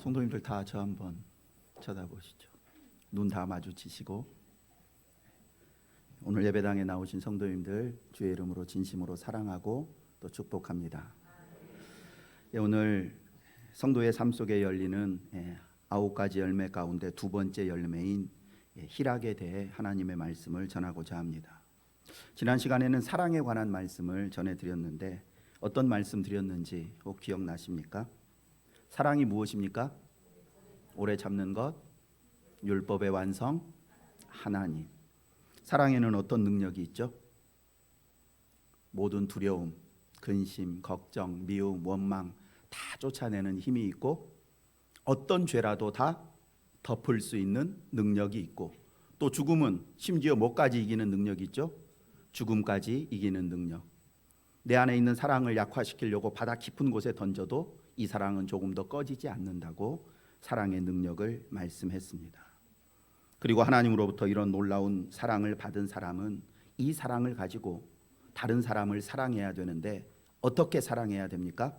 성도님들 다 저 한번 쳐다보시죠. 눈 다 마주치시고, 오늘 예배당에 나오신 성도님들 주의 이름으로 진심으로 사랑하고 또 축복합니다. 오늘 성도의 삶 속에 열리는 9가지 열매 가운데 두 번째 열매인 희락에 대해 하나님의 말씀을 전하고자 합니다. 지난 시간에는 사랑에 관한 말씀을 전해드렸는데 어떤 말씀 드렸는지 혹 기억나십니까? 사랑이 무엇입니까? 오래 참는 것, 율법의 완성, 하나님. 사랑에는 어떤 능력이 있죠? 모든 두려움, 근심, 걱정, 미움, 원망 다 쫓아내는 힘이 있고, 어떤 죄라도 다 덮을 수 있는 능력이 있고, 또 죽음은 심지어 뭐까지 이기는 능력이 있죠? 죽음까지 이기는 능력. 내 안에 있는 사랑을 약화시키려고 바다 깊은 곳에 던져도 이 사랑은 조금 더 꺼지지 않는다고 사랑의 능력을 말씀했습니다. 그리고 하나님으로부터 이런 놀라운 사랑을 받은 사람은 이 사랑을 가지고 다른 사람을 사랑해야 되는데 어떻게 사랑해야 됩니까?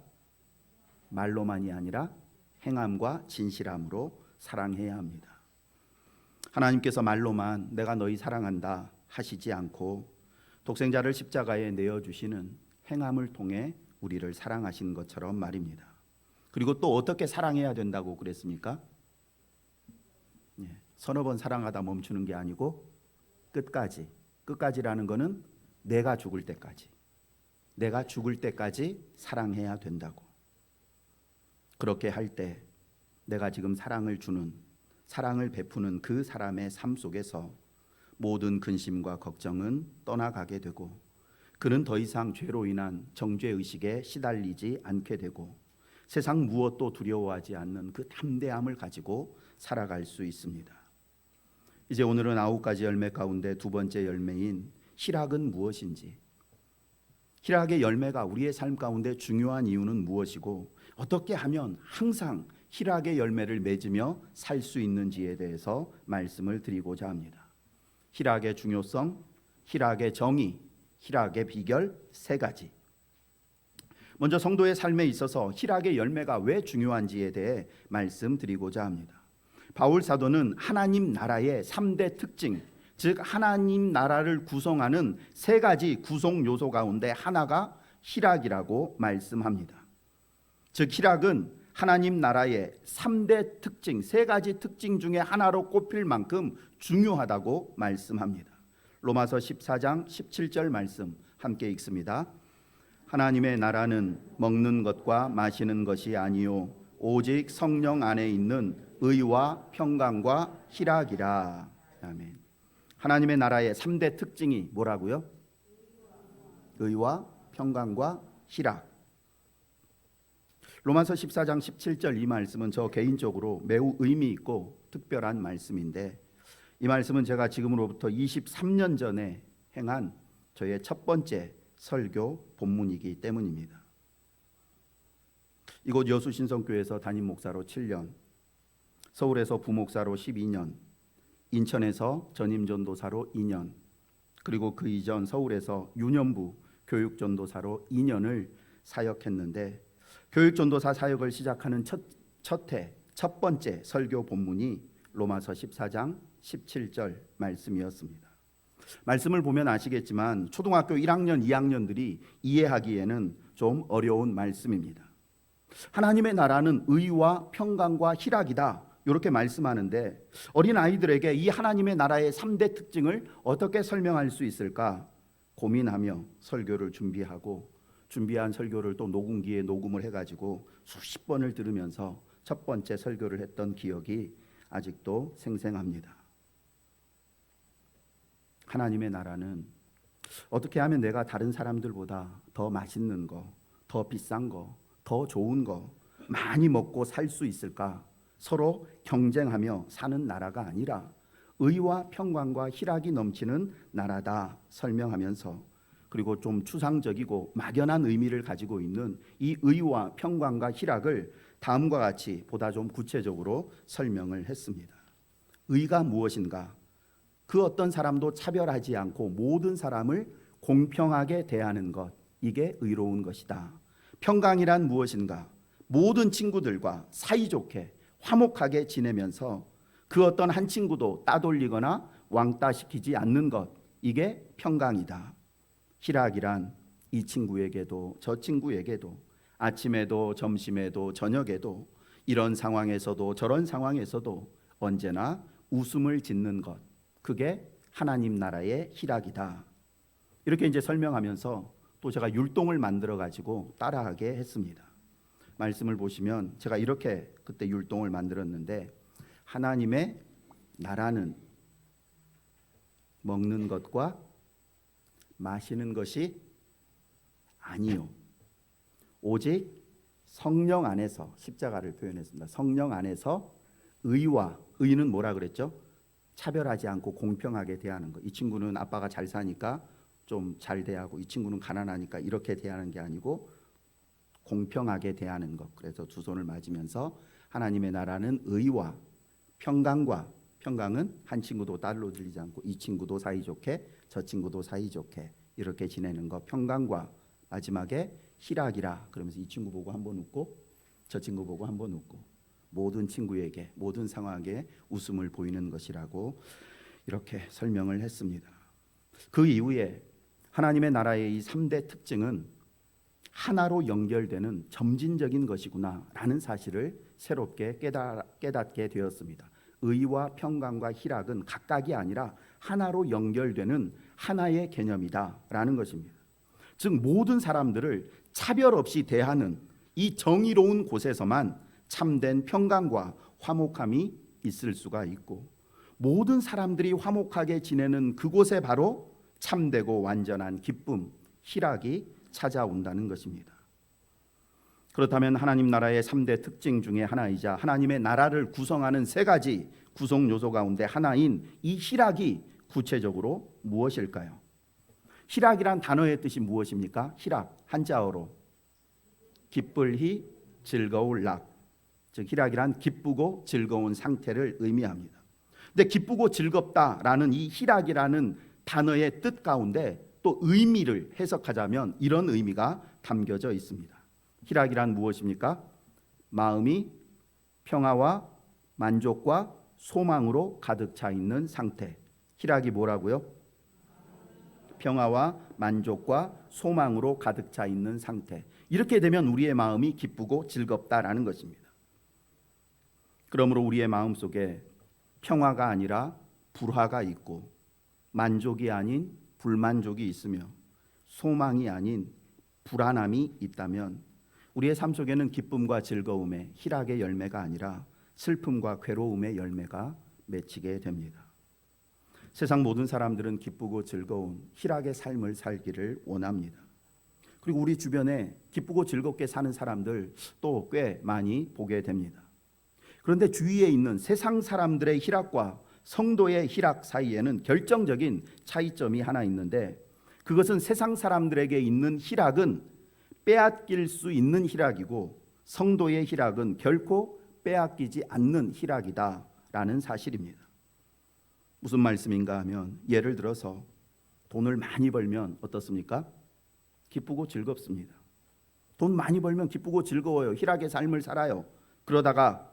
말로만이 아니라 행함과 진실함으로 사랑해야 합니다. 하나님께서 말로만 내가 너희 사랑한다 하시지 않고 독생자를 십자가에 내어주시는 행함을 통해 우리를 사랑하신 것처럼 말입니다. 그리고 또 어떻게 사랑해야 된다고 그랬습니까? 서너 번 사랑하다 멈추는 게 아니고 끝까지. 끝까지라는 것은 내가 죽을 때까지. 내가 죽을 때까지 사랑해야 된다고. 그렇게 할 때 내가 지금 사랑을 주는, 사랑을 베푸는 그 사람의 삶 속에서 모든 근심과 걱정은 떠나가게 되고, 그는 더 이상 죄로 인한 정죄의식에 시달리지 않게 되고, 세상 무엇도 두려워하지 않는 그 담대함을 가지고 살아갈 수 있습니다. 이제 오늘은 9가지 열매 가운데 두 번째 열매인 희락은 무엇인지, 희락의 열매가 우리의 삶 가운데 중요한 이유는 무엇이고 어떻게 하면 항상 희락의 열매를 맺으며 살 수 있는지에 대해서 말씀을 드리고자 합니다. 희락의 중요성, 희락의 정의, 희락의 비결 3가지. 먼저 성도의 삶에 있어서 희락의 열매가 왜 중요한지에 대해 말씀드리고자 합니다. 바울 사도는 하나님 나라의 3대 특징, 즉 하나님 나라를 구성하는 3가지 구성 요소 가운데 하나가 희락이라고 말씀합니다. 즉 희락은 하나님 나라의 3대 특징, 3가지 특징 중에 하나로 꼽힐 만큼 중요하다고 말씀합니다. 로마서 14장 17절 말씀 함께 읽습니다. 하나님의 나라는 먹는 것과 마시는 것이 아니요 오직 성령 안에 있는 의와 평강과 희락이라. 아멘. 하나님의 나라의 3대 특징이 뭐라고요? 의와 평강과 희락. 로마서 14장 17절 이 말씀은 저 개인적으로 매우 의미 있고 특별한 말씀인데, 이 말씀은 제가 지금으로부터 23년 전에 행한 저의 첫 번째 설교 본문이기 때문입니다. 이곳 여수신성교회에서 담임 목사로 7년, 서울에서 부목사로 12년, 인천에서 전임전도사로 2년, 그리고 그 이전 서울에서 유년부 교육전도사로 2년을 사역했는데, 교육전도사 사역을 시작하는 첫 번째 설교 본문이 로마서 14장 17절 말씀이었습니다. 말씀을 보면 아시겠지만 초등학교 1학년, 2학년들이 이해하기에는 좀 어려운 말씀입니다. 하나님의 나라는 의와 평강과 희락이다, 이렇게 말씀하는데 어린 아이들에게 이 하나님의 나라의 3대 특징을 어떻게 설명할 수 있을까 고민하며 설교를 준비한 설교를 또 녹음기에 녹음을 해가지고 수십 번을 들으면서 첫 번째 설교를 했던 기억이 아직도 생생합니다. 하나님의 나라는 어떻게 하면 내가 다른 사람들보다 더 맛있는 거, 더 비싼 거, 더 좋은 거 많이 먹고 살 수 있을까? 서로 경쟁하며 사는 나라가 아니라 의와 평강과 희락이 넘치는 나라다 설명하면서, 그리고 좀 추상적이고 막연한 의미를 가지고 있는 이 의와 평강과 희락을 다음과 같이 보다 좀 구체적으로 설명을 했습니다. 의가 무엇인가? 그 어떤 사람도 차별하지 않고 모든 사람을 공평하게 대하는 것, 이게 의로운 것이다. 평강이란 무엇인가? 모든 친구들과 사이좋게 화목하게 지내면서 그 어떤 한 친구도 따돌리거나 왕따시키지 않는 것, 이게 평강이다. 희락이란 이 친구에게도 저 친구에게도 아침에도 점심에도 저녁에도 이런 상황에서도 저런 상황에서도 언제나 웃음을 짓는 것, 그게 하나님 나라의 희락이다. 이렇게 이제 설명하면서 또 제가 율동을 만들어 가지고 따라하게 했습니다. 말씀을 보시면 제가 이렇게 그때 율동을 만들었는데, 하나님의 나라는 먹는 것과 마시는 것이 아니요, 오직 성령 안에서, 십자가를 표현했습니다. 성령 안에서 의와, 의는 뭐라 그랬죠? 차별하지 않고 공평하게 대하는 것. 이 친구는 아빠가 잘 사니까 좀 잘 대하고, 이 친구는 가난하니까 이렇게 대하는 게 아니고 공평하게 대하는 것. 그래서 두 손을 맞으면서 하나님의 나라는 의와 평강과, 평강은 한 친구도 딸로 들리지 않고 이 친구도 사이좋게 저 친구도 사이좋게 이렇게 지내는 것, 평강과 마지막에 희락이라. 그러면서 이 친구 보고 한번 웃고 저 친구 보고 한번 웃고 모든 친구에게 모든 상황에 웃음을 보이는 것이라고 이렇게 설명을 했습니다. 그 이후에 하나님의 나라의 이 3대 특징은 하나로 연결되는 점진적인 것이구나 라는 사실을 새롭게 깨닫게 되었습니다. 의와 평강과 희락은 각각이 아니라 하나로 연결되는 하나의 개념이다 라는 것입니다. 즉 모든 사람들을 차별 없이 대하는 이 정의로운 곳에서만 참된 평강과 화목함이 있을 수가 있고, 모든 사람들이 화목하게 지내는 그곳에 바로 참되고 완전한 기쁨, 희락이 찾아온다는 것입니다. 그렇다면 하나님 나라의 3대 특징 중에 하나이자 하나님의 나라를 구성하는 3가지 구성 요소 가운데 하나인 이 희락이 구체적으로 무엇일까요? 희락이란 단어의 뜻이 무엇입니까? 희락, 한자어로 기쁠 희, 즐거울 락. 즉 희락이란 기쁘고 즐거운 상태를 의미합니다. 근데 기쁘고 즐겁다라는 이 희락이라는 단어의 뜻 가운데 또 의미를 해석하자면 이런 의미가 담겨져 있습니다. 희락이란 무엇입니까? 마음이 평화와 만족과 소망으로 가득 차 있는 상태. 희락이 뭐라고요? 평화와 만족과 소망으로 가득 차 있는 상태. 이렇게 되면 우리의 마음이 기쁘고 즐겁다라는 것입니다. 그러므로 우리의 마음 속에 평화가 아니라 불화가 있고, 만족이 아닌 불만족이 있으며, 소망이 아닌 불안함이 있다면 우리의 삶 속에는 기쁨과 즐거움의 희락의 열매가 아니라 슬픔과 괴로움의 열매가 맺히게 됩니다. 세상 모든 사람들은 기쁘고 즐거운 희락의 삶을 살기를 원합니다. 그리고 우리 주변에 기쁘고 즐겁게 사는 사람들 또 꽤 많이 보게 됩니다. 그런데 주위에 있는 세상 사람들의 희락과 성도의 희락 사이에는 결정적인 차이점이 하나 있는데, 그것은 세상 사람들에게 있는 희락은 빼앗길 수 있는 희락이고 성도의 희락은 결코 빼앗기지 않는 희락이다라는 사실입니다. 무슨 말씀인가 하면, 예를 들어서 돈을 많이 벌면 어떻습니까? 기쁘고 즐겁습니다. 돈 많이 벌면 기쁘고 즐거워요. 희락의 삶을 살아요. 그러다가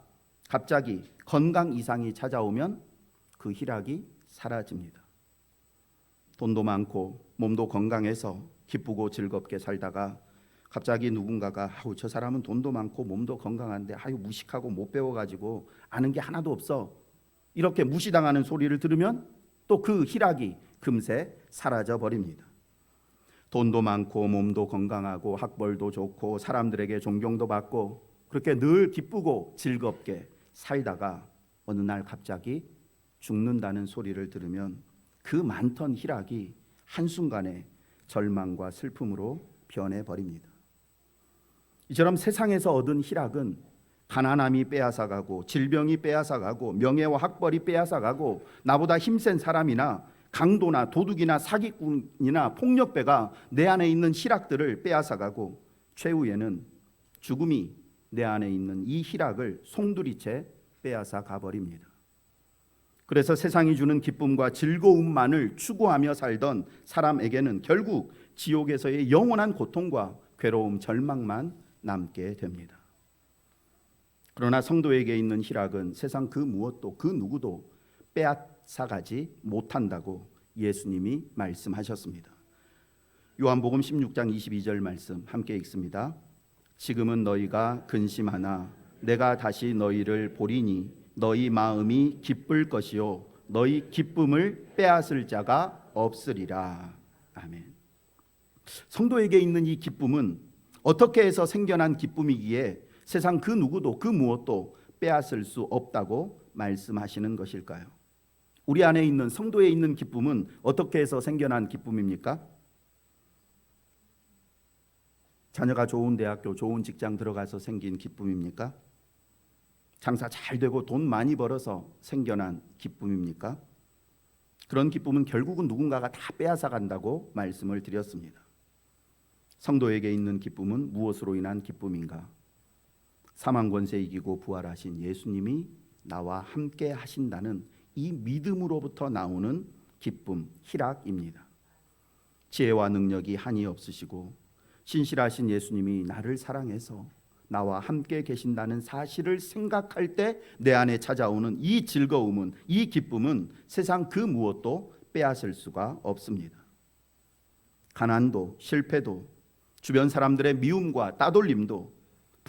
갑자기 건강 이상이 찾아오면 그 희락이 사라집니다. 돈도 많고 몸도 건강해서 기쁘고 즐겁게 살다가 갑자기 누군가가 저 사람은 돈도 많고 몸도 건강한데 무식하고 못 배워가지고 아는 게 하나도 없어, 이렇게 무시당하는 소리를 들으면 또 그 희락이 금세 사라져 버립니다. 돈도 많고 몸도 건강하고 학벌도 좋고 사람들에게 존경도 받고 그렇게 늘 기쁘고 즐겁게 살다가 어느 날 갑자기 죽는다는 소리를 들으면 그 많던 희락이 한순간에 절망과 슬픔으로 변해버립니다. 이처럼 세상에서 얻은 희락은 가난함이 빼앗아가고 질병이 빼앗아가고 명예와 학벌이 빼앗아가고 나보다 힘센 사람이나 강도나 도둑이나 사기꾼이나 폭력배가 내 안에 있는 희락들을 빼앗아가고 최후에는 죽음이 내 안에 있는 이 희락을 송두리째 빼앗아 가버립니다. 그래서 세상이 주는 기쁨과 즐거움만을 추구하며 살던 사람에게는 결국 지옥에서의 영원한 고통과 괴로움, 절망만 남게 됩니다. 그러나 성도에게 있는 희락은 세상 그 무엇도 그 누구도 빼앗아가지 못한다고 예수님이 말씀하셨습니다. 요한복음 16장 22절 말씀 함께 읽습니다. 지금은 너희가 근심하나 내가 다시 너희를 보리니 너희 마음이 기쁠 것이요 너희 기쁨을 빼앗을 자가 없으리라. 아멘. 성도에게 있는 이 기쁨은 어떻게 해서 생겨난 기쁨이기에 세상 그 누구도 그 무엇도 빼앗을 수 없다고 말씀하시는 것일까요? 우리 안에 있는 성도에 있는 기쁨은 어떻게 해서 생겨난 기쁨입니까? 자녀가 좋은 대학교, 좋은 직장 들어가서 생긴 기쁨입니까? 장사 잘 되고 돈 많이 벌어서 생겨난 기쁨입니까? 그런 기쁨은 결국은 누군가가 다 빼앗아 간다고 말씀을 드렸습니다. 성도에게 있는 기쁨은 무엇으로 인한 기쁨인가? 사망 권세 이기고 부활하신 예수님이 나와 함께 하신다는 이 믿음으로부터 나오는 기쁨, 희락입니다. 지혜와 능력이 한이 없으시고 신실하신 예수님이 나를 사랑해서 나와 함께 계신다는 사실을 생각할 때 내 안에 찾아오는 이 즐거움은, 이 기쁨은 세상 그 무엇도 빼앗을 수가 없습니다. 가난도 실패도 주변 사람들의 미움과 따돌림도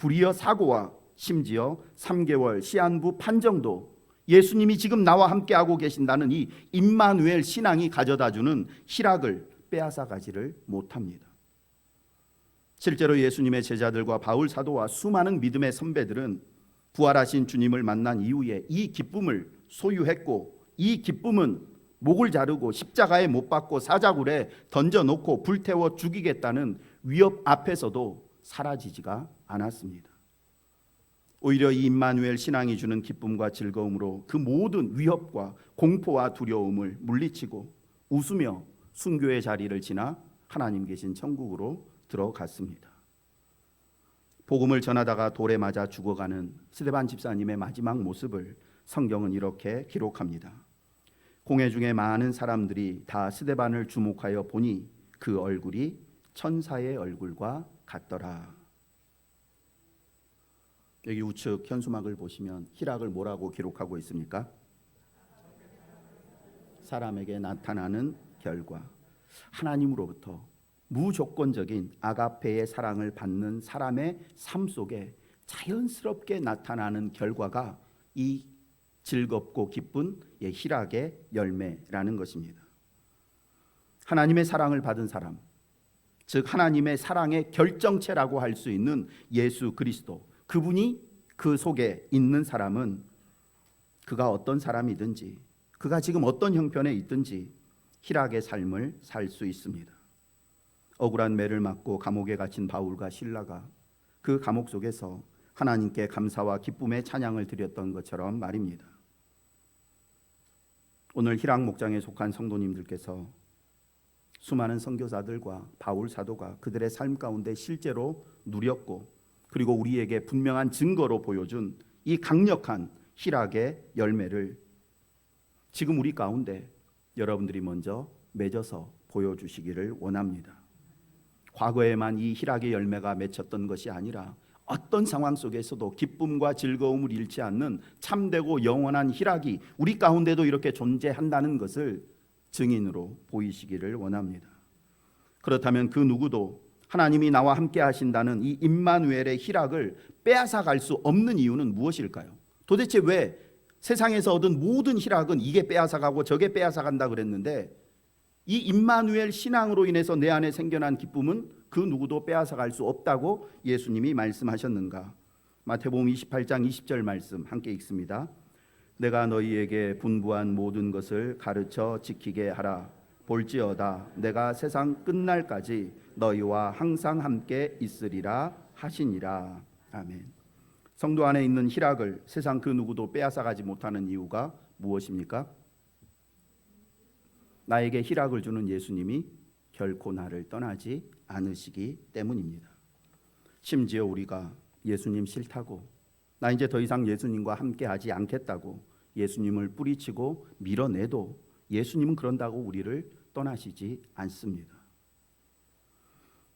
불의와 사고와 심지어 3개월 시한부 판정도 예수님이 지금 나와 함께하고 계신다는 이 임마누엘 신앙이 가져다주는 희락을 빼앗아 가지를 못합니다. 실제로 예수님의 제자들과 바울 사도와 수많은 믿음의 선배들은 부활하신 주님을 만난 이후에 이 기쁨을 소유했고 이 기쁨은 목을 자르고 십자가에 못 박고 사자굴에 던져놓고 불태워 죽이겠다는 위협 앞에서도 사라지지가 않았습니다. 오히려 이 임마누엘 신앙이 주는 기쁨과 즐거움으로 그 모든 위협과 공포와 두려움을 물리치고 웃으며 순교의 자리를 지나 하나님 계신 천국으로 들어갔습니다. 복음을 전하다가 돌에 맞아 죽어가는 스데반 집사님의 마지막 모습을 성경은 이렇게 기록합니다. 공회 중에 많은 사람들이 다 스데반을 주목하여 보니 그 얼굴이 천사의 얼굴과 같더라. 여기 우측 현수막을 보시면 희락을 뭐라고 기록하고 있습니까? 사람에게 나타나는 결과. 하나님으로부터 무조건적인 아가페의 사랑을 받는 사람의 삶 속에 자연스럽게 나타나는 결과가 이 즐겁고 기쁜 희락의 열매라는 것입니다. 하나님의 사랑을 받은 사람, 즉 하나님의 사랑의 결정체라고 할 수 있는 예수 그리스도, 그분이 그 속에 있는 사람은 그가 어떤 사람이든지 그가 지금 어떤 형편에 있든지 희락의 삶을 살 수 있습니다. 억울한 매를 맞고 감옥에 갇힌 바울과 실라가 그 감옥 속에서 하나님께 감사와 기쁨의 찬양을 드렸던 것처럼 말입니다. 오늘 희락 목장에 속한 성도님들께서 수많은 선교사들과 바울 사도가 그들의 삶 가운데 실제로 누렸고 그리고 우리에게 분명한 증거로 보여준 이 강력한 희락의 열매를 지금 우리 가운데 여러분들이 먼저 맺어서 보여주시기를 원합니다. 과거에만 이 희락의 열매가 맺혔던 것이 아니라 어떤 상황 속에서도 기쁨과 즐거움을 잃지 않는 참되고 영원한 희락이 우리 가운데도 이렇게 존재한다는 것을 증인으로 보이시기를 원합니다. 그렇다면 그 누구도 하나님이 나와 함께 하신다는 이 임마누엘의 희락을 빼앗아 갈 수 없는 이유는 무엇일까요? 도대체 왜 세상에서 얻은 모든 희락은 이게 빼앗아 가고 저게 빼앗아 간다 그랬는데 이 임마누엘 신앙으로 인해서 내 안에 생겨난 기쁨은 그 누구도 빼앗아 갈 수 없다고 예수님이 말씀하셨는가? 마태복음 28장 20절 말씀 함께 읽습니다. 내가 너희에게 분부한 모든 것을 가르쳐 지키게 하라. 볼지어다 내가 세상 끝날까지 너희와 항상 함께 있으리라 하시니라. 아멘. 성도 안에 있는 희락을 세상 그 누구도 빼앗아 가지 못하는 이유가 무엇입니까? 나에게 희락을 주는 예수님이 결코 나를 떠나지 않으시기 때문입니다. 심지어 우리가 예수님 싫다고, 나 이제 더 이상 예수님과 함께 하지 않겠다고 예수님을 뿌리치고 밀어내도 예수님은 그런다고 우리를 떠나시지 않습니다.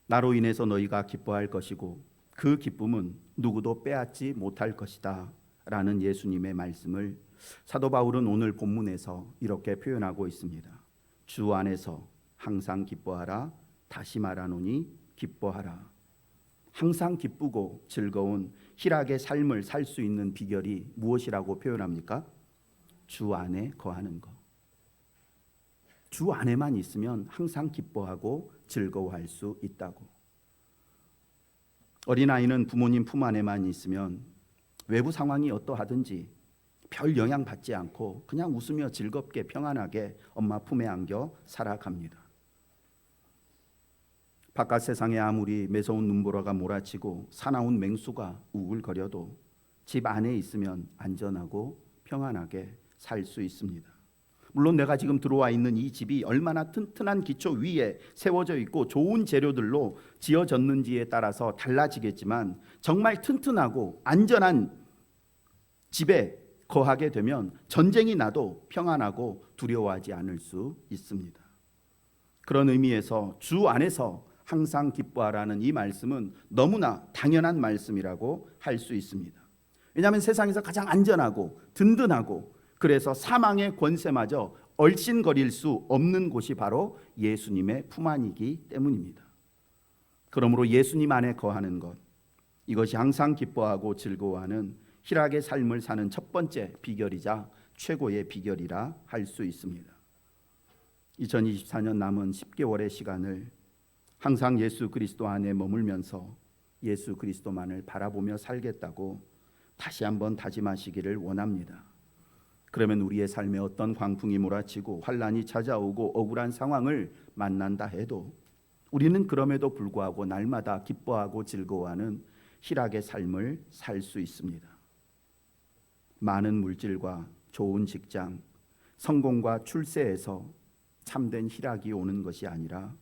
나로 인해서 너희가 기뻐할 것이고 그 기쁨은 누구도 빼앗지 못할 것이다 라는 예수님의 말씀을 사도 바울은 오늘 본문에서 이렇게 표현하고 있습니다. 주 안에서 항상 기뻐하라. 다시 말하노니 기뻐하라. 항상 기쁘고 즐거운 희락의 삶을 살 수 있는 비결이 무엇이라고 표현합니까? 주 안에 거하는 것. 주 안에만 있으면 항상 기뻐하고 즐거워할 수 있다고. 어린아이는 부모님 품 안에만 있으면 외부 상황이 어떠하든지 별 영향 받지 않고 그냥 웃으며 즐겁게 평안하게 엄마 품에 안겨 살아갑니다. 바깥 세상에 아무리 매서운 눈보라가 몰아치고 사나운 맹수가 우글거려도 집 안에 있으면 안전하고 평안하게 살 수 있습니다. 물론 내가 지금 들어와 있는 이 집이 얼마나 튼튼한 기초 위에 세워져 있고 좋은 재료들로 지어졌는지에 따라서 달라지겠지만 정말 튼튼하고 안전한 집에 거하게 되면 전쟁이 나도 평안하고 두려워하지 않을 수 있습니다. 그런 의미에서 주 안에서 항상 기뻐하라는 이 말씀은 너무나 당연한 말씀이라고 할 수 있습니다. 왜냐하면 세상에서 가장 안전하고 든든하고 그래서 사망의 권세마저 얼씬거릴 수 없는 곳이 바로 예수님의 품 안이기 때문입니다. 그러므로 예수님 안에 거하는 것, 이것이 항상 기뻐하고 즐거워하는 희락의 삶을 사는 첫 번째 비결이자 최고의 비결이라 할 수 있습니다. 2024년 남은 10개월의 시간을 항상 예수 그리스도 안에 머물면서 예수 그리스도만을 바라보며 살겠다고 다시 한번 다짐하시기를 원합니다. 그러면 우리의 삶에 어떤 광풍이 몰아치고 환란이 찾아오고 억울한 상황을 만난다 해도 우리는 그럼에도 불구하고 날마다 기뻐하고 즐거워하는 희락의 삶을 살 수 있습니다. 많은 물질과 좋은 직장, 성공과 출세에서 참된 희락이 오는 것이 아니라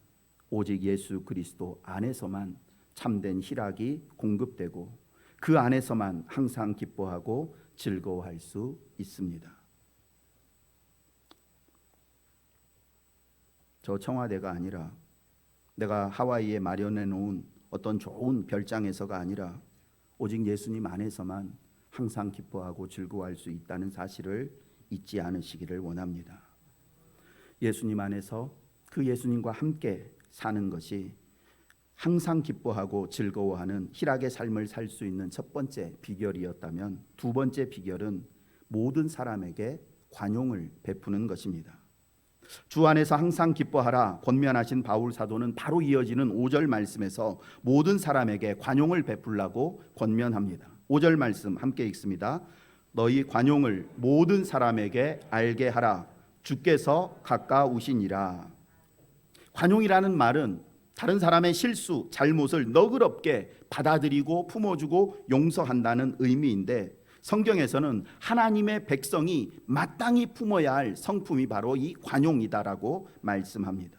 오직 예수 그리스도 안에서만 참된 희락이 공급되고 그 안에서만 항상 기뻐하고 즐거워할 수 있습니다. 저 청와대가 아니라 내가 하와이에 마련해 놓은 어떤 좋은 별장에서가 아니라 오직 예수님 안에서만 항상 기뻐하고 즐거워할 수 있다는 사실을 잊지 않으시기를 원합니다. 예수님 안에서 그 예수님과 함께 사는 것이 항상 기뻐하고 즐거워하는 희락의 삶을 살 수 있는 첫 번째 비결이었다면 두 번째 비결은 모든 사람에게 관용을 베푸는 것입니다. 주 안에서 항상 기뻐하라 권면하신 바울 사도는 바로 이어지는 5절 말씀에서 모든 사람에게 관용을 베풀라고 권면합니다. 5절 말씀 함께 읽습니다. 너희 관용을 모든 사람에게 알게 하라. 주께서 가까우시니라. 관용이라는 말은 다른 사람의 실수, 잘못을 너그럽게 받아들이고 품어주고 용서한다는 의미인데 성경에서는 하나님의 백성이 마땅히 품어야 할 성품이 바로 이 관용이다라고 말씀합니다.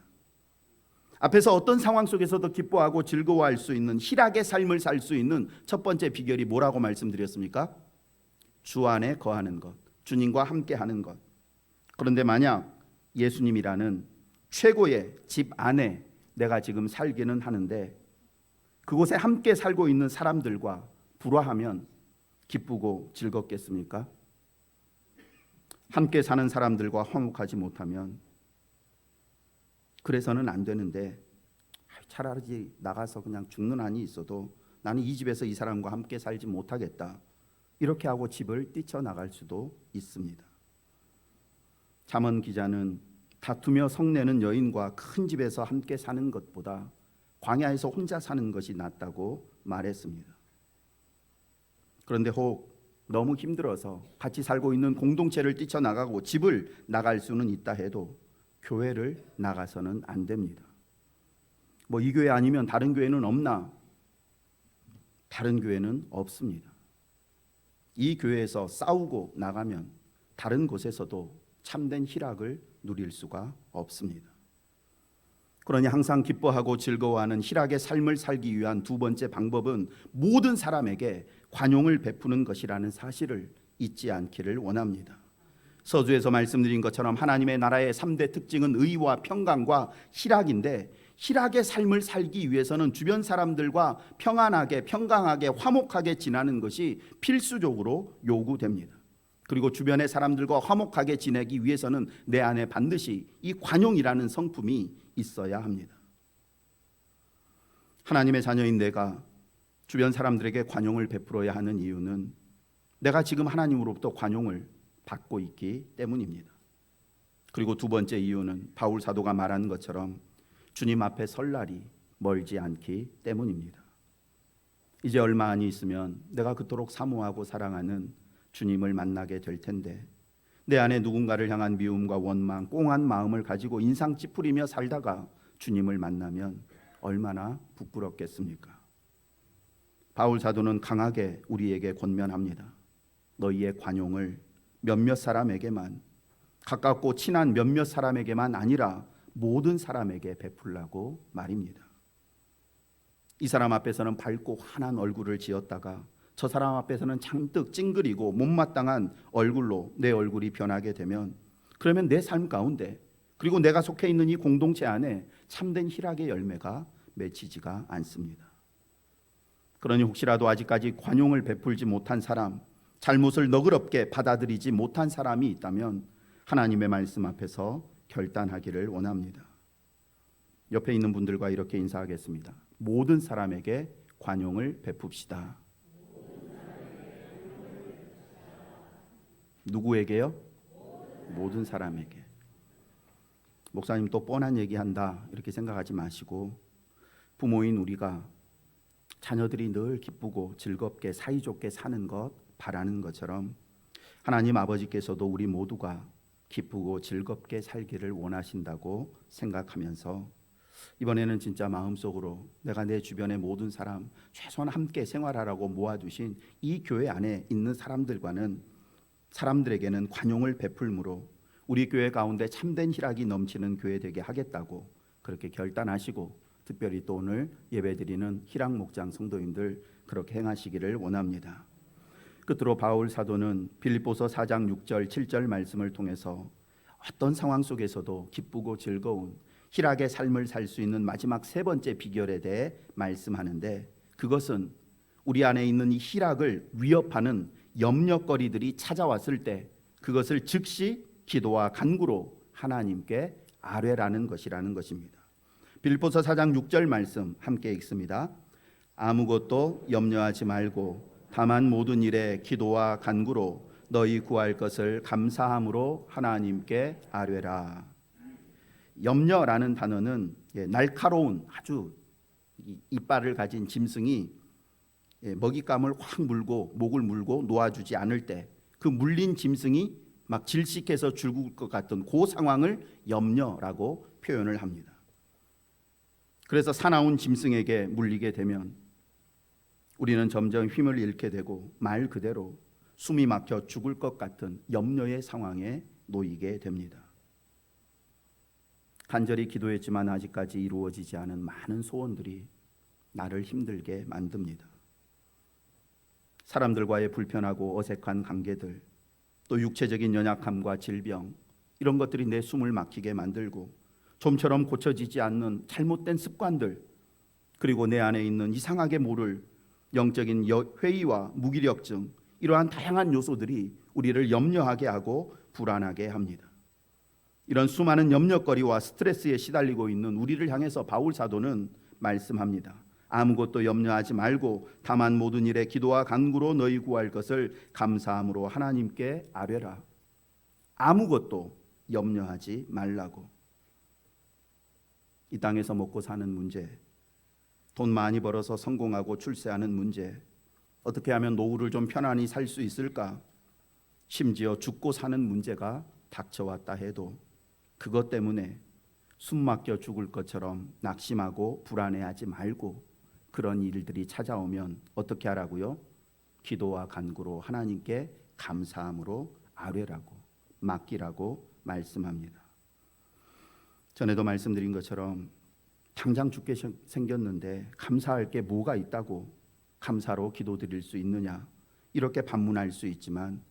앞에서 어떤 상황 속에서도 기뻐하고 즐거워할 수 있는 희락의 삶을 살 수 있는 첫 번째 비결이 뭐라고 말씀드렸습니까? 주 안에 거하는 것, 주님과 함께 하는 것. 그런데 만약 예수님이라는 최고의 집 안에 내가 지금 살기는 하는데 그곳에 함께 살고 있는 사람들과 불화하면 기쁘고 즐겁겠습니까? 함께 사는 사람들과 화목하지 못하면 그래서는 안 되는데 차라리 나가서 그냥 죽는 한이 있어도 나는 이 집에서 이 사람과 함께 살지 못하겠다. 이렇게 하고 집을 뛰쳐나갈 수도 있습니다. 잠언 기자는 다투며 성내는 여인과 큰 집에서 함께 사는 것보다 광야에서 혼자 사는 것이 낫다고 말했습니다. 그런데 혹 너무 힘들어서 같이 살고 있는 공동체를 뛰쳐나가고 집을 나갈 수는 있다 해도 교회를 나가서는 안 됩니다. 뭐 이 교회 아니면 다른 교회는 없나? 다른 교회는 없습니다. 이 교회에서 싸우고 나가면 다른 곳에서도 참된 희락을 누릴 수가 없습니다. 그러니 항상 기뻐하고 즐거워하는 희락의 삶을 살기 위한 두 번째 방법은 모든 사람에게 관용을 베푸는 것이라는 사실을 잊지 않기를 원합니다. 서두에서 말씀드린 것처럼 하나님의 나라의 3대 특징은 의와 평강과 희락인데 희락의 삶을 살기 위해서는 주변 사람들과 평안하게, 평강하게, 화목하게 지내는 것이 필수적으로 요구됩니다. 그리고 주변의 사람들과 화목하게 지내기 위해서는 내 안에 반드시 이 관용이라는 성품이 있어야 합니다. 하나님의 자녀인 내가 주변 사람들에게 관용을 베풀어야 하는 이유는 내가 지금 하나님으로부터 관용을 받고 있기 때문입니다. 그리고 두 번째 이유는 바울 사도가 말한 것처럼 주님 앞에 설 날이 멀지 않기 때문입니다. 이제 얼마 안 있으면 내가 그토록 사모하고 사랑하는 주님을 만나게 될 텐데 내 안에 누군가를 향한 미움과 원망, 꽁한 마음을 가지고 인상 찌푸리며 살다가 주님을 만나면 얼마나 부끄럽겠습니까? 바울 사도는 강하게 우리에게 권면합니다. 너희의 관용을 몇몇 사람에게만, 가깝고 친한 몇몇 사람에게만 아니라 모든 사람에게 베풀라고 말입니다. 이 사람 앞에서는 밝고 환한 얼굴을 지었다가 저 사람 앞에서는 잔뜩 찡그리고 못마땅한 얼굴로 내 얼굴이 변하게 되면 그러면 내 삶 가운데 그리고 내가 속해 있는 이 공동체 안에 참된 희락의 열매가 맺히지가 않습니다. 그러니 혹시라도 아직까지 관용을 베풀지 못한 사람, 잘못을 너그럽게 받아들이지 못한 사람이 있다면 하나님의 말씀 앞에서 결단하기를 원합니다. 옆에 있는 분들과 이렇게 인사하겠습니다. 모든 사람에게 관용을 베풉시다. 누구에게요? 모든 사람에게. 목사님 또 뻔한 얘기한다 이렇게 생각하지 마시고 부모인 우리가 자녀들이 늘 기쁘고 즐겁게 사이좋게 사는 것 바라는 것처럼 하나님 아버지께서도 우리 모두가 기쁘고 즐겁게 살기를 원하신다고 생각하면서 이번에는 진짜 마음속으로 내가 내 주변의 모든 사람 최소한 함께 생활하라고 모아두신 이 교회 안에 있는 사람들에게는 관용을 베풀므로 우리 교회 가운데 참된 희락이 넘치는 교회 되게 하겠다고 그렇게 결단하시고 특별히 또 오늘 예배드리는 희락 목장 성도님들 그렇게 행하시기를 원합니다. 끝으로 바울 사도는 빌립보서 4장 6절 7절 말씀을 통해서 어떤 상황 속에서도 기쁘고 즐거운 희락의 삶을 살 수 있는 마지막 세 번째 비결에 대해 말씀하는데 그것은 우리 안에 있는 이 희락을 위협하는 염려거리들이 찾아왔을 때 그것을 즉시 기도와 간구로 하나님께 아뢰라는 것이라는 것입니다. 빌립보서 4장 6절 말씀 함께 읽습니다. 아무것도 염려하지 말고 다만 모든 일에 기도와 간구로 너희 구할 것을 감사함으로 하나님께 아뢰라. 염려라는 단어는 날카로운 아주 이빨을 가진 짐승이 먹잇감을 확 물고 목을 물고 놓아주지 않을 때 그 물린 짐승이 막 질식해서 죽을 것 같은 그 상황을 염려라고 표현을 합니다. 그래서 사나운 짐승에게 물리게 되면 우리는 점점 힘을 잃게 되고 말 그대로 숨이 막혀 죽을 것 같은 염려의 상황에 놓이게 됩니다. 간절히 기도했지만 아직까지 이루어지지 않은 많은 소원들이 나를 힘들게 만듭니다. 사람들과의 불편하고 어색한 관계들, 또 육체적인 연약함과 질병, 이런 것들이 내 숨을 막히게 만들고 좀처럼 고쳐지지 않는 잘못된 습관들, 그리고 내 안에 있는 이상하게 모를 영적인 회의와 무기력증, 이러한 다양한 요소들이 우리를 염려하게 하고 불안하게 합니다. 이런 수많은 염려거리와 스트레스에 시달리고 있는 우리를 향해서 바울 사도는 말씀합니다. 아무것도 염려하지 말고 다만 모든 일에 기도와 간구로 너희 구할 것을 감사함으로 하나님께 아뢰라. 아무것도 염려하지 말라고. 이 땅에서 먹고 사는 문제, 돈 많이 벌어서 성공하고 출세하는 문제, 어떻게 하면 노후를 좀 편안히 살 수 있을까? 심지어 죽고 사는 문제가 닥쳐왔다 해도 그것 때문에 숨 막혀 죽을 것처럼 낙심하고 불안해하지 말고 그런 일들이 찾아오면 어떻게 하라고요? 기도와 간구로 하나님께 감사함으로 아뢰라고, 맡기라고 말씀합니다. 전에도 말씀드린 것처럼 당장 죽게 생겼는데 감사할 게 뭐가 있다고 감사로 기도드릴 수 있느냐, 이렇게 반문할 수 있지만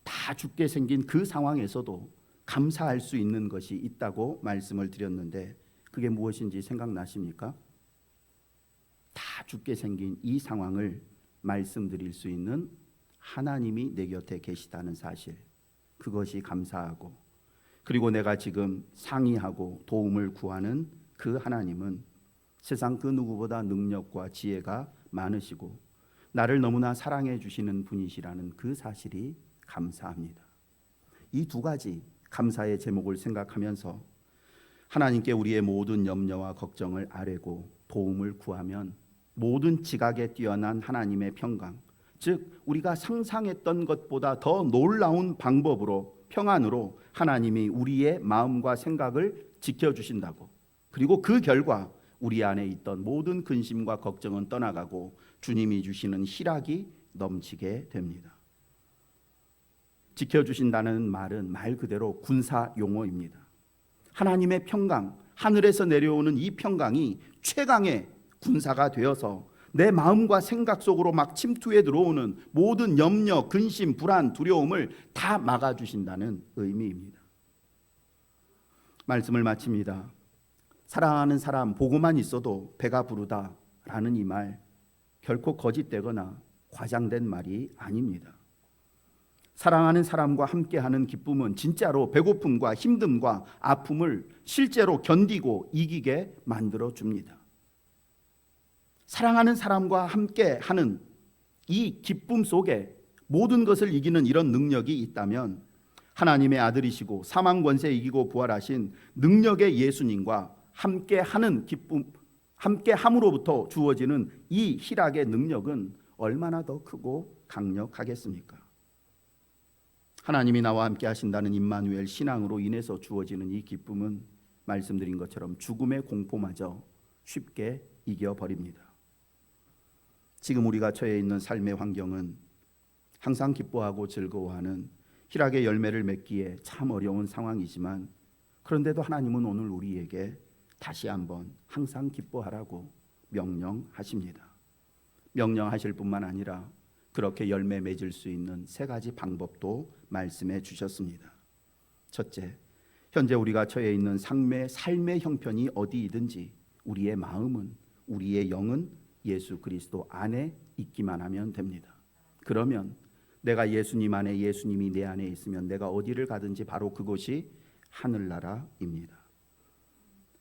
다 죽게 생긴 그 상황에서도 감사할 수 있는 것이 있다고 말씀을 드렸는데 그게 무엇인지 생각나십니까? 다 죽게 생긴 이 상황을 말씀드릴 수 있는 하나님이 내 곁에 계시다는 사실, 그것이 감사하고, 그리고 내가 지금 상의하고 도움을 구하는 그 하나님은 세상 그 누구보다 능력과 지혜가 많으시고 나를 너무나 사랑해 주시는 분이시라는 그 사실이 감사합니다. 이 두 가지 감사의 제목을 생각하면서 하나님께 우리의 모든 염려와 걱정을 아뢰고 도움을 구하면 모든 지각에 뛰어난 하나님의 평강, 즉 우리가 상상했던 것보다 더 놀라운 방법으로, 평안으로 하나님이 우리의 마음과 생각을 지켜주신다고, 그리고 그 결과 우리 안에 있던 모든 근심과 걱정은 떠나가고 주님이 주시는 희락이 넘치게 됩니다. 지켜주신다는 말은 말 그대로 군사 용어입니다. 하나님의 평강, 하늘에서 내려오는 이 평강이 최강의 군사가 되어서 내 마음과 생각 속으로 막 침투해 들어오는 모든 염려, 근심, 불안, 두려움을 다 막아주신다는 의미입니다. 말씀을 마칩니다. 사랑하는 사람 보고만 있어도 배가 부르다 라는 이 말, 결코 거짓되거나 과장된 말이 아닙니다. 사랑하는 사람과 함께하는 기쁨은 진짜로 배고픔과 힘듦과 아픔을 실제로 견디고 이기게 만들어줍니다. 사랑하는 사람과 함께하는 이 기쁨 속에 모든 것을 이기는 이런 능력이 있다면 하나님의 아들이시고 사망 권세 이기고 부활하신 능력의 예수님과 함께하는 기쁨, 함께함으로부터 주어지는 이 희락의 능력은 얼마나 더 크고 강력하겠습니까? 하나님이 나와 함께 하신다는 임마누엘 신앙으로 인해서 주어지는 이 기쁨은 말씀드린 것처럼 죽음의 공포마저 쉽게 이겨버립니다. 지금 우리가 처해 있는 삶의 환경은 항상 기뻐하고 즐거워하는 희락의 열매를 맺기에 참 어려운 상황이지만, 그런데도 하나님은 오늘 우리에게 다시 한번 항상 기뻐하라고 명령하십니다. 명령하실 뿐만 아니라 그렇게 열매 맺을 수 있는 세 가지 방법도 말씀해 주셨습니다. 첫째, 현재 우리가 처해 있는 삶의 형편이 어디이든지 우리의 마음은, 우리의 영은 예수 그리스도 안에 있기만 하면 됩니다. 그러면 내가 예수님 안에, 예수님이 내 안에 있으면 내가 어디를 가든지 바로 그곳이 하늘나라입니다.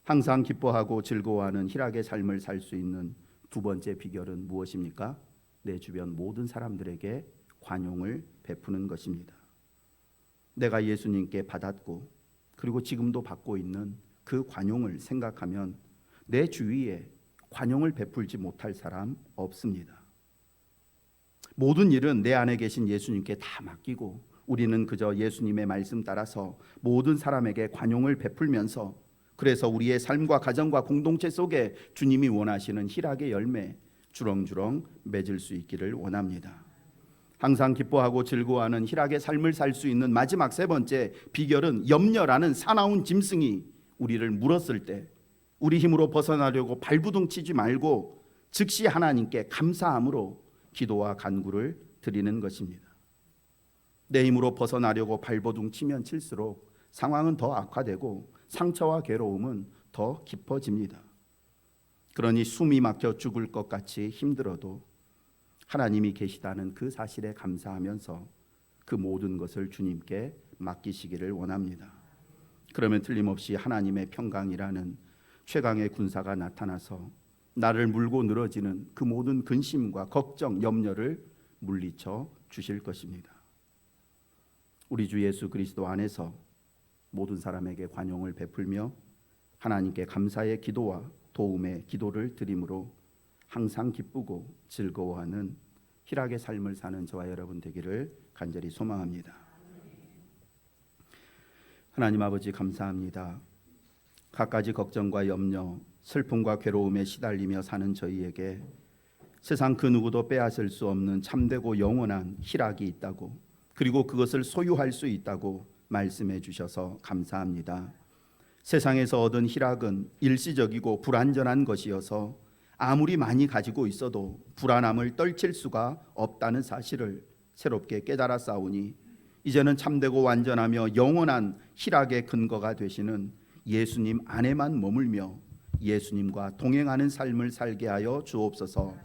항상 기뻐하고 즐거워하는 희락의 삶을 살 수 있는 두 번째 비결은 무엇입니까? 내 주변 모든 사람들에게 관용을 베푸는 것입니다. 내가 예수님께 받았고 그리고 지금도 받고 있는 그 관용을 생각하면 내 주위에 관용을 베풀지 못할 사람 없습니다. 모든 일은 내 안에 계신 예수님께 다 맡기고 우리는 그저 예수님의 말씀 따라서 모든 사람에게 관용을 베풀면서, 그래서 우리의 삶과 가정과 공동체 속에 주님이 원하시는 희락의 열매 주렁주렁 맺을 수 있기를 원합니다. 항상 기뻐하고 즐거워하는 희락의 삶을 살 수 있는 마지막 세 번째 비결은 염려라는 사나운 짐승이 우리를 물었을 때 우리 힘으로 벗어나려고 발부둥 치지 말고 즉시 하나님께 감사함으로 기도와 간구를 드리는 것입니다. 내 힘으로 벗어나려고 발버둥 치면 칠수록 상황은 더 악화되고 상처와 괴로움은 더 깊어집니다. 그러니 숨이 막혀 죽을 것 같이 힘들어도 하나님이 계시다는 그 사실에 감사하면서 그 모든 것을 주님께 맡기시기를 원합니다. 그러면 틀림없이 하나님의 평강이라는 최강의 군사가 나타나서 나를 물고 늘어지는 그 모든 근심과 걱정, 염려를 물리쳐 주실 것입니다. 우리 주 예수 그리스도 안에서 모든 사람에게 관용을 베풀며 하나님께 감사의 기도와 도움의 기도를 드림으로 항상 기쁘고 즐거워하는 희락의 삶을 사는 저와 여러분 되기를 간절히 소망합니다. 하나님 아버지 감사합니다. 갖가지 걱정과 염려, 슬픔과 괴로움에 시달리며 사는 저희에게 세상 그 누구도 빼앗을 수 없는 참되고 영원한 희락이 있다고, 그리고 그것을 소유할 수 있다고 말씀해 주셔서 감사합니다. 세상에서 얻은 희락은 일시적이고 불완전한 것이어서 아무리 많이 가지고 있어도 불안함을 떨칠 수가 없다는 사실을 새롭게 깨달았사오니 이제는 참되고 완전하며 영원한 희락의 근거가 되시는 예수님 안에만 머물며 예수님과 동행하는 삶을 살게 하여 주옵소서.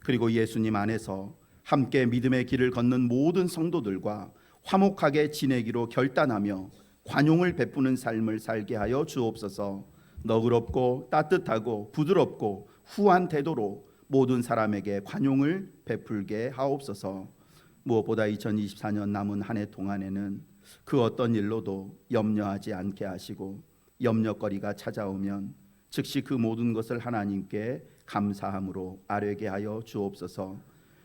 그리고 예수님 안에서 함께 믿음의 길을 걷는 모든 성도들과 화목하게 지내기로 결단하며 관용을 베푸는 삶을 살게 하여 주옵소서. 너그럽고 따뜻하고 부드럽고 후한 태도로 모든 사람에게 관용을 베풀게 하옵소서. 무엇보다 2024년 남은 한 해 동안에는 그 어떤 일로도 염려하지 않게 하시고, 염려거리가 찾아오면 즉시 그 모든 것을 하나님께 감사함으로 아뢰게 하여 주옵소서.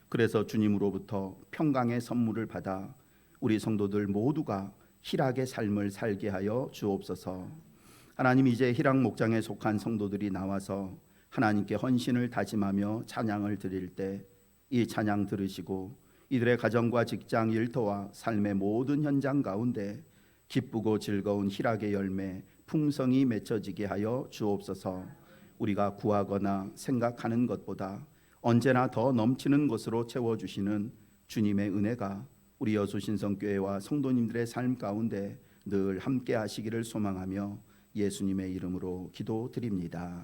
그래서 주님으로부터 평강의 선물을 받아 우리 성도들 모두가 희락의 삶을 살게 하여 주옵소서. 하나님, 이제 희락 목장에 속한 성도들이 나와서 하나님께 헌신을 다짐하며 찬양을 드릴 때 이 찬양 들으시고 이들의 가정과 직장, 일터와 삶의 모든 현장 가운데 기쁘고 즐거운 희락의 열매, 풍성이 맺혀지게 하여 주옵소서. 우리가 구하거나 생각하는 것보다 언제나 더 넘치는 것으로 채워주시는 주님의 은혜가 우리 여수신성교회와 성도님들의 삶 가운데 늘 함께 하시기를 소망하며 예수님의 이름으로 기도드립니다.